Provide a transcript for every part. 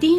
3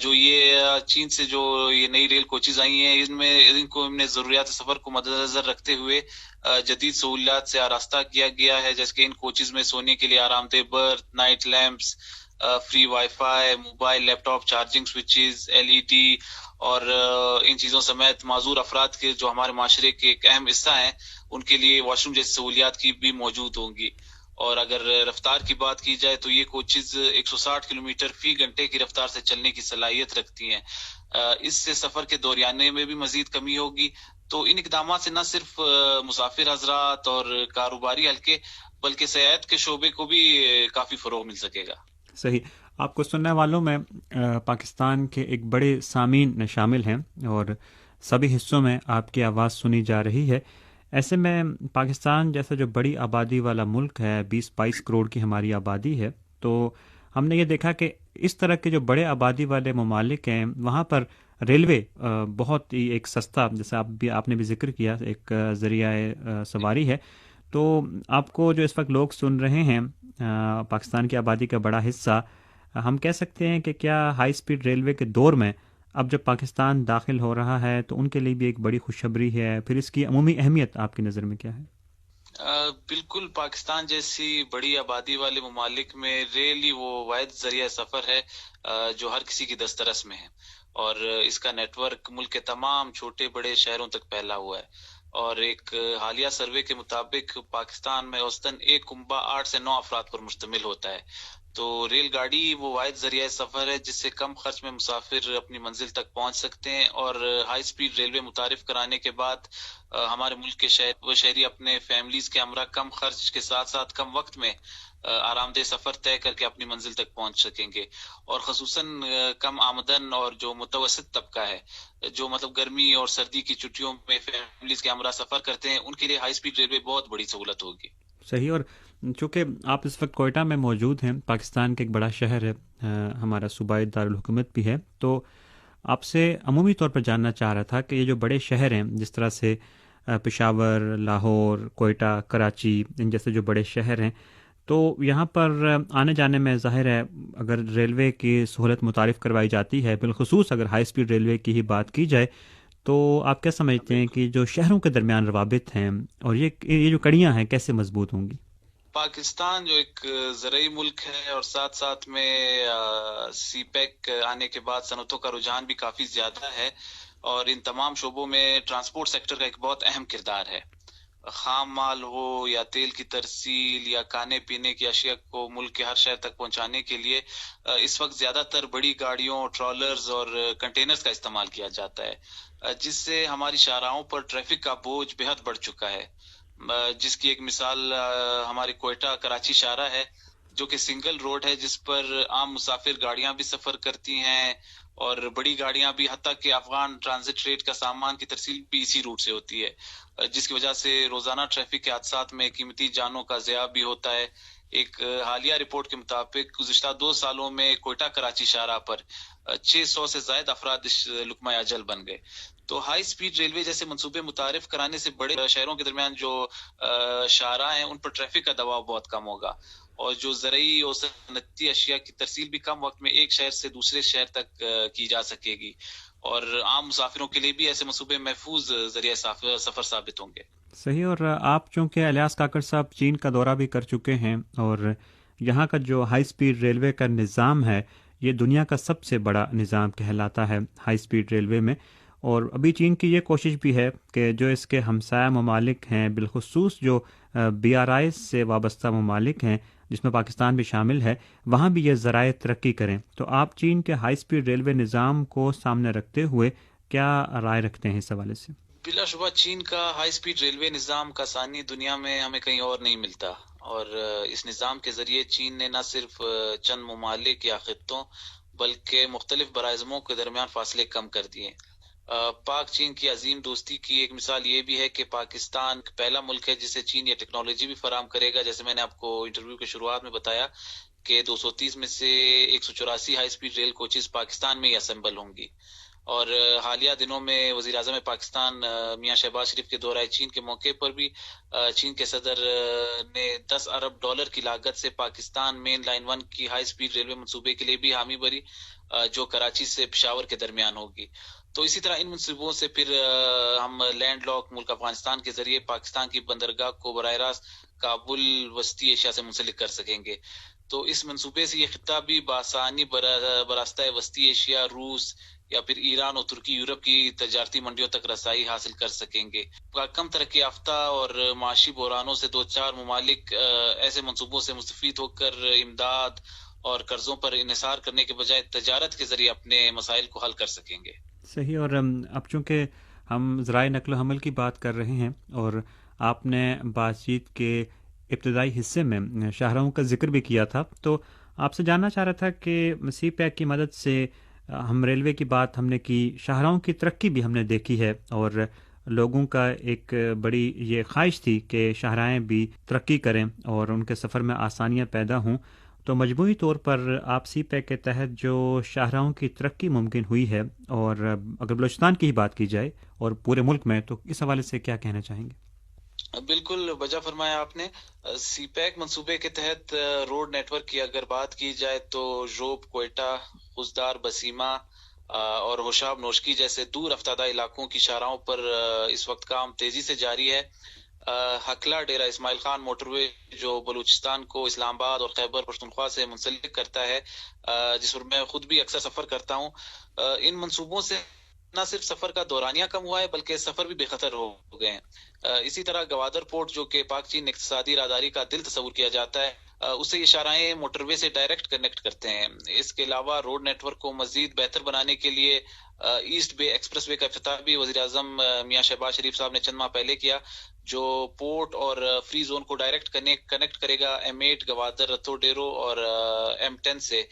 جو یہ چین سے جو یہ نئی ریل کوچز آئی ہیں ان کو ضروریات سفر کو مد نظر رکھتے ہوئے جدید سہولیات سے آراستہ کیا گیا ہے، جیسے کہ ان کوچز میں سونے کے لیے آرام دہ berth, night lamps, free wifi, mobile laptop charging switches, LED اور ان چیزوں سمیت معذور افراد کے جو ہمارے معاشرے کے ایک اہم حصہ ہیں ان کے لیے واش روم جیسی سہولیات کی بھی موجود ہوں گی۔ اور اگر رفتار کی بات کی جائے تو یہ کوچز 160 کلومیٹر فی گھنٹے کی رفتار سے چلنے کی صلاحیت رکھتی ہیں۔ اس سے سفر کے دوریانے میں بھی مزید کمی ہوگی۔ تو ان اقدامات سے نہ صرف مسافر حضرات اور کاروباری حلقے بلکہ سیاحت کے شعبے کو بھی کافی فروغ مل سکے گا۔ صحیح۔ آپ کو سننے والوں میں پاکستان کے ایک بڑے سامعین شامل ہیں اور سبھی حصوں میں آپ کی آواز سنی جا رہی ہے۔ ایسے میں پاکستان جیسا جو بڑی آبادی والا ملک ہے، 20-22 کروڑ کی ہماری آبادی ہے، تو ہم نے یہ دیکھا کہ اس طرح کے جو بڑے آبادی والے ممالک ہیں وہاں پر ریلوے بہت ہی ایک سستا، جیسے آپ نے بھی ذکر کیا، ایک ذریعہ سواری ہے۔ تو آپ کو جو اس وقت لوگ سن رہے ہیں، پاکستان کی آبادی کا بڑا حصہ، ہم کہہ سکتے ہیں کہ کیا ہائی سپیڈ ریلوے کے دور میں اب جب پاکستان داخل ہو رہا ہے تو ان کے لیے بھی ایک بڑی خوشخبری ہے؟ پھر اس کی عمومی اہمیت آپ کی نظر میں کیا ہے؟ بالکل، پاکستان جیسی بڑی آبادی والے ممالک میں ریل ہی وہ واحد ذریعہ سفر ہے جو ہر کسی کی دسترس میں ہے، اور اس کا نیٹ ورک ملک کے تمام چھوٹے بڑے شہروں تک پھیلا ہوا ہے۔ اور ایک حالیہ سروے کے مطابق پاکستان میں اوسطاً ایک کنبہ 8 سے 9 افراد پر مشتمل ہوتا ہے۔ تو ریل گاڑی وہ واحد ذریعہ سفر ہے جس سے کم خرچ میں مسافر اپنی منزل تک پہنچ سکتے ہیں، اور ہائی سپیڈ ریلوے متعارف کرانے کے بعد ہمارے ملک کے شہری اپنے فیملیز کے ہمراہ کم خرچ کے ساتھ ساتھ کم وقت میں آرام دہ سفر طے کر کے اپنی منزل تک پہنچ سکیں گے۔ اور خصوصاً کم آمدن اور جو متوسط طبقہ ہے، جو مطلب گرمی اور سردی کی چھٹیوں میں فیملیز کے ہمراہ سفر کرتے ہیں، ان کے لیے ہائی سپیڈ ریلوے بہت بڑی سہولت ہوگی۔ صحیح۔ اور چونکہ آپ اس وقت کوئٹہ میں موجود ہیں، پاکستان کا ایک بڑا شہر ہے، ہمارا صوبائی دارالحکومت بھی ہے، تو آپ سے عمومی طور پر جاننا چاہ رہا تھا کہ یہ جو بڑے شہر ہیں، جس طرح سے پشاور، لاہور، کوئٹہ، کراچی، ان جیسے جو بڑے شہر ہیں، تو یہاں پر آنے جانے میں ظاہر ہے اگر ریلوے کی سہولت متعارف کروائی جاتی ہے، بالخصوص اگر ہائی سپیڈ ریلوے کی ہی بات کی جائے، تو آپ کیا سمجھتے ہیں کہ جو شہروں کے درمیان روابط ہیں اور یہ جو کڑیاں ہیں کیسے مضبوط ہوں گی؟ پاکستان جو ایک زرعی ملک ہے اور ساتھ ساتھ میں سی پیک آنے کے بعد صنعتوں کا رجحان بھی کافی زیادہ ہے، اور ان تمام شعبوں میں ٹرانسپورٹ سیکٹر کا ایک بہت اہم کردار ہے۔ خام مال ہو یا تیل کی ترسیل یا کھانے پینے کی اشیاء کو ملک کے ہر شہر تک پہنچانے کے لیے اس وقت زیادہ تر بڑی گاڑیوں، ٹرالرز اور کنٹینرز کا استعمال کیا جاتا ہے، جس سے ہماری شاہراہوں پر ٹریفک کا بوجھ بے حد بڑھ چکا ہے۔ جس کی ایک مثال ہماری کوئٹہ کراچی شاہراہ ہے، جو کہ سنگل روڈ ہے، جس پر عام مسافر گاڑیاں بھی سفر کرتی ہیں اور بڑی گاڑیاں بھی، حتیٰ کہ افغان ٹرانزٹ ریٹ کا سامان کی ترسیل بھی اسی روٹ سے ہوتی ہے، جس کی وجہ سے روزانہ ٹریفک کے حادثات میں قیمتی جانوں کا ضیاع بھی ہوتا ہے۔ ایک حالیہ رپورٹ کے مطابق گزشتہ 2 سالوں میں کوئٹہ کراچی شاہراہ پر 600 سے زائد افراد لقمہ اجل بن گئے۔ تو ہائی سپیڈ ریلوے جیسے منصوبے متعارف کرانے سے بڑے شہروں کے درمیان جو شاہراہ ہیں ان پر ٹریفک کا دباؤ بہت کم ہوگا، اور جو زرعی اور صنعتی اشیاء کی ترسیل بھی کم وقت میں ایک شہر سے دوسرے شہر تک کی جا سکے گی، اور عام مسافروں کے لیے بھی ایسے منصوبے محفوظ ذریعہ سفر ثابت ہوں گے۔ صحیح۔ اور آپ چونکہ الیاس کاکڑ صاحب چین کا دورہ بھی کر چکے ہیں، اور یہاں کا جو ہائی سپیڈ ریلوے کا نظام ہے یہ دنیا کا سب سے بڑا نظام کہلاتا ہے ہائی سپیڈ ریلوے میں، اور ابھی چین کی یہ کوشش بھی ہے کہ جو اس کے ہمسایہ ممالک ہیں، بالخصوص جو BRI سے وابستہ ممالک ہیں جس میں پاکستان بھی شامل ہے، وہاں بھی یہ ذرائع ترقی کریں۔ تو آپ چین کے ہائی سپیڈ ریلوے نظام کو سامنے رکھتے ہوئے کیا رائے رکھتے ہیں اس حوالے سے؟ بلا شبہ چین کا ہائی سپیڈ ریلوے نظام کا ثانی دنیا میں ہمیں کہیں اور نہیں ملتا، اور اس نظام کے ذریعے چین نے نہ صرف چند ممالک یا خطوں بلکہ مختلف براعظموں کے درمیان فاصلے کم کر دیے۔ پاک چین کی عظیم دوستی کی ایک مثال یہ بھی ہے کہ پاکستان پہلا ملک ہے جسے چین یہ ٹیکنالوجی بھی فراہم کرے گا، جیسے میں نے آپ کو انٹرویو کے شروعات میں بتایا کہ 230 میں سے 184 high speed rail coaches Pakistan میں ہی اسمبل ہوں گی، اور حالیہ دنوں میں وزیر اعظم پاکستان میاں شہباز شریف کے دورہ چین کے موقع پر بھی چین کے صدر نے $10 ارب کی لاگت سے پاکستان مین لائن 1 کی ہائی سپیڈ ریلوے منصوبے کے لیے بھی حامی بھری، جو کراچی سے پشاور کے درمیان ہوگی۔ تو اسی طرح ان منصوبوں سے پھر ہم لینڈ لاک ملک افغانستان کے ذریعے پاکستان کی بندرگاہ کو براہ راست کابل وسطی ایشیا سے منسلک کر سکیں گے۔ تو اس منصوبے سے یہ خطہ بھی بآسانی براستہ وسطی ایشیا، روس یا پھر ایران اور ترکی، یورپ کی تجارتی منڈیوں تک رسائی حاصل کر سکیں گے۔ کم ترقی یافتہ اور معاشی بحرانوں سے دو چار ممالک ایسے منصوبوں سے مستفید ہو کر امداد اور قرضوں پر انحصار کرنے کے بجائے تجارت کے ذریعے اپنے مسائل کو حل کر سکیں گے۔ صحیح۔ اور اب چونکہ ہم ذرائع نقل و حمل کی بات کر رہے ہیں اور آپ نے بات چیت کے ابتدائی حصے میں شاہراہوں کا ذکر بھی کیا تھا، تو آپ سے جاننا چاہ رہا تھا کہ سی پیک کی مدد سے ہم ریلوے کی بات ہم نے کی، شاہراہوں کی ترقی بھی ہم نے دیکھی ہے، اور لوگوں کا ایک بڑی یہ خواہش تھی کہ شاہراہیں بھی ترقی کریں اور ان کے سفر میں آسانیاں پیدا ہوں۔ تو مجموعی طور پر آپ سی پیک کے تحت جو شاہراہوں کی ترقی ممکن ہوئی ہے، اور اگر بلوچستان کی ہی بات کی جائے اور پورے ملک میں، تو اس حوالے سے کیا کہنا چاہیں گے؟ بالکل بجا فرمایا آپ نے۔ سی پیک منصوبے کے تحت روڈ نیٹ ورک کی اگر بات کی جائے تو ژوب، کوئٹہ، خوزدار، بسیمہ اور ہوشاب نوشکی جیسے دور افتادہ علاقوں کی شاہراہوں پر اس وقت کام تیزی سے جاری ہے۔ حکلا ڈیرہ اسماعیل خان موٹر وے جو بلوچستان کو اسلام آباد اور خیبر پختونخوا سے منسلک کرتا ہے، جس پر میں خود بھی اکثر سفر کرتا ہوں، ان منصوبوں سے نہ صرف سفر کا دورانیہ کم ہوا ہے بلکہ سفر بھی بے خطر ہو گئے ہیں۔ اسی طرح گوادر پورٹ جو کہ پاک چین اقتصادی راہداری کا دل تصور کیا جاتا ہے، اسے یہ شاہراہیں موٹر وے سے ڈائریکٹ کنیکٹ کرتے ہیں۔ اس کے علاوہ روڈ نیٹ ورک کو مزید بہتر بنانے کے لیے ایسٹ بے ایکسپریس وے کا افتتاح بھی وزیر اعظم میاں شہباز شریف صاحب نے چند ماہ پہلے کیا، جو پورٹ اور فری زون کو ڈائریکٹ کنیکٹ کرے گا M8 گوادر رتھو ڈیرو اور M10 سے،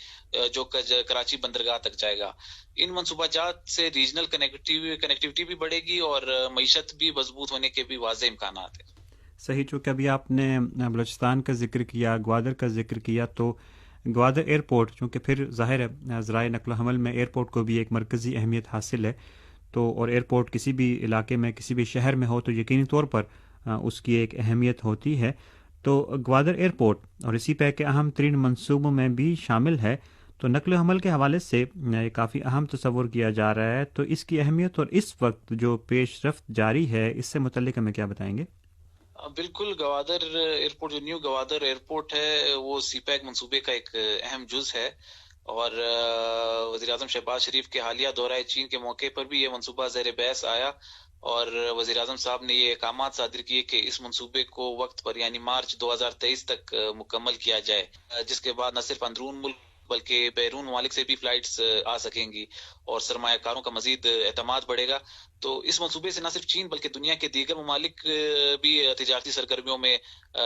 جو کراچی بندرگاہ تک جائے گا۔ ان منصوبہ جات سے ریجنل کنیکٹیوٹی بھی بڑھے گی اور معیشت بھی مضبوط ہونے کے بھی واضح امکانات ہیں۔ صحیح۔ چونکہ ابھی آپ نے بلوچستان کا ذکر کیا، گوادر کا ذکر کیا، تو گوادر ایئرپورٹ چونکہ پھر ظاہر ہے ذرائع نقل و حمل میں ایئرپورٹ کو بھی ایک مرکزی اہمیت حاصل ہے، تو اور ایئرپورٹ کسی بھی علاقے میں کسی بھی شہر میں ہو تو یقینی طور پر اس کی ایک اہمیت ہوتی ہے۔ تو گوادر ایئرپورٹ اور اسی پیک کے اہم ترین منصوبوں میں بھی شامل ہے، تو نقل و حمل کے حوالے سے کافی اہم تصور کیا جا رہا ہے۔ تو اس کی اہمیت اور اس وقت جو پیش رفت جاری ہے، اس سے متعلق ہمیں کیا بتائیں گے؟ بالکل، گوادر ایئرپورٹ جو نیو گوادر ایئرپورٹ ہے وہ سی پیک منصوبے کا ایک اہم جز ہے، اور وزیر اعظم شہباز شریف کے حالیہ دورہ چین کے موقع پر بھی یہ منصوبہ زیر بحث آیا، اور وزیر اعظم صاحب نے یہ احکامات صادر کیے کہ اس منصوبے کو وقت پر یعنی مارچ 2023 تک مکمل کیا جائے، جس کے بعد نہ صرف اندرون ملک بلکہ بیرون ممالک سے بھی فلائٹس آ سکیں گی اور سرمایہ کاروں کا مزید اعتماد بڑھے گا۔ تو اس منصوبے سے نہ صرف چین بلکہ دنیا کے دیگر ممالک بھی تجارتی سرگرمیوں میں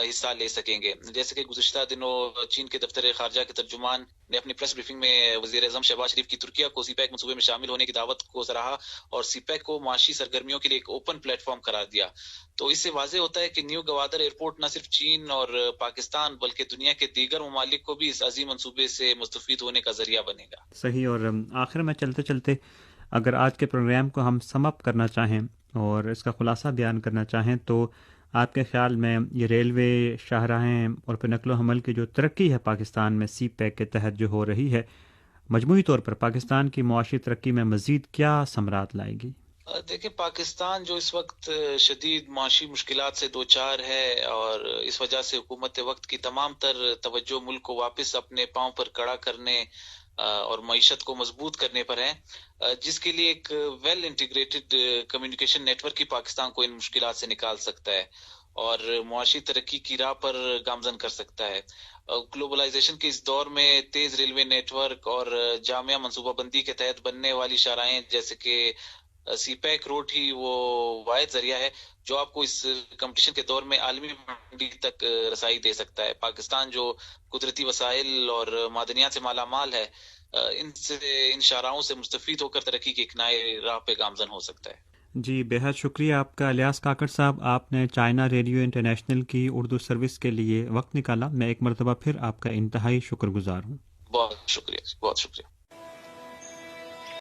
حصہ لے سکیں گے۔ جیسے کہ گزشتہ دنوں چین کے دفتر خارجہ کے ترجمان نے اپنی پریس بریفنگ میں وزیر اعظم شہباز شریف کی ترکیہ کو سی پیک منصوبے میں شامل ہونے کی دعوت کو سراہا اور سی پیک کو معاشی سرگرمیوں کے لیے ایک اوپن پلیٹ فارم قرار دیا۔ تو اس سے واضح ہوتا ہے کہ نیو گوادر ایئرپورٹ نہ صرف چین اور پاکستان بلکہ دنیا کے دیگر ممالک کو بھی اس عظیم منصوبے سے مستفید ہونے کا ذریعہ بنے گا۔ صحیح۔ اور آخر میں چلتے چلتے اگر آج کے پروگرام کو ہم سم اپ کرنا چاہیں اور اس کا خلاصہ بیان کرنا چاہیں، تو آپ کے خیال میں یہ ریلوے، شاہراہیں اور پھر نقل و حمل کی جو ترقی ہے پاکستان میں سی پیک کے تحت جو ہو رہی ہے، مجموعی طور پر پاکستان کی معاشی ترقی میں مزید کیا ثمرات لائے گی؟ دیکھیں، پاکستان جو اس وقت شدید معاشی مشکلات سے دوچار ہے اور اس وجہ سے حکومت وقت کی تمام تر توجہ ملک کو واپس اپنے پاؤں پر کھڑا کرنے اور معیشت کو مضبوط کرنے پر ہے، جس کے لیے ایک well integrated communication network ہی پاکستان کو ان مشکلات سے نکال سکتا ہے اور معاشی ترقی کی راہ پر گامزن کر سکتا ہے۔ گلوبلائزیشن کے اس دور میں تیز ریلوے نیٹ ورک اور جامع منصوبہ بندی کے تحت بننے والی شاہراہیں جیسے کہ سی پیک روڈ ہی وہ واحد ذریعہ ہے جو آپ کو اس کمپٹیشن کے دور میں عالمی منڈی تک رسائی دے سکتا ہے۔ پاکستان جو قدرتی وسائل اور معدنیات سے مالا مال ہے، ان شاہراہوں سے مستفید ہو کر ترقی کی ایک نئے راہ پہ گامزن ہو سکتا ہے۔ جی، بہت شکریہ آپ کا الیاس کاکڑ صاحب، آپ نے چائنا ریڈیو انٹرنیشنل کی اردو سروس کے لیے وقت نکالا۔ میں ایک مرتبہ پھر آپ کا انتہائی شکر گزار ہوں۔ بہت شکریہ، بہت شکریہ۔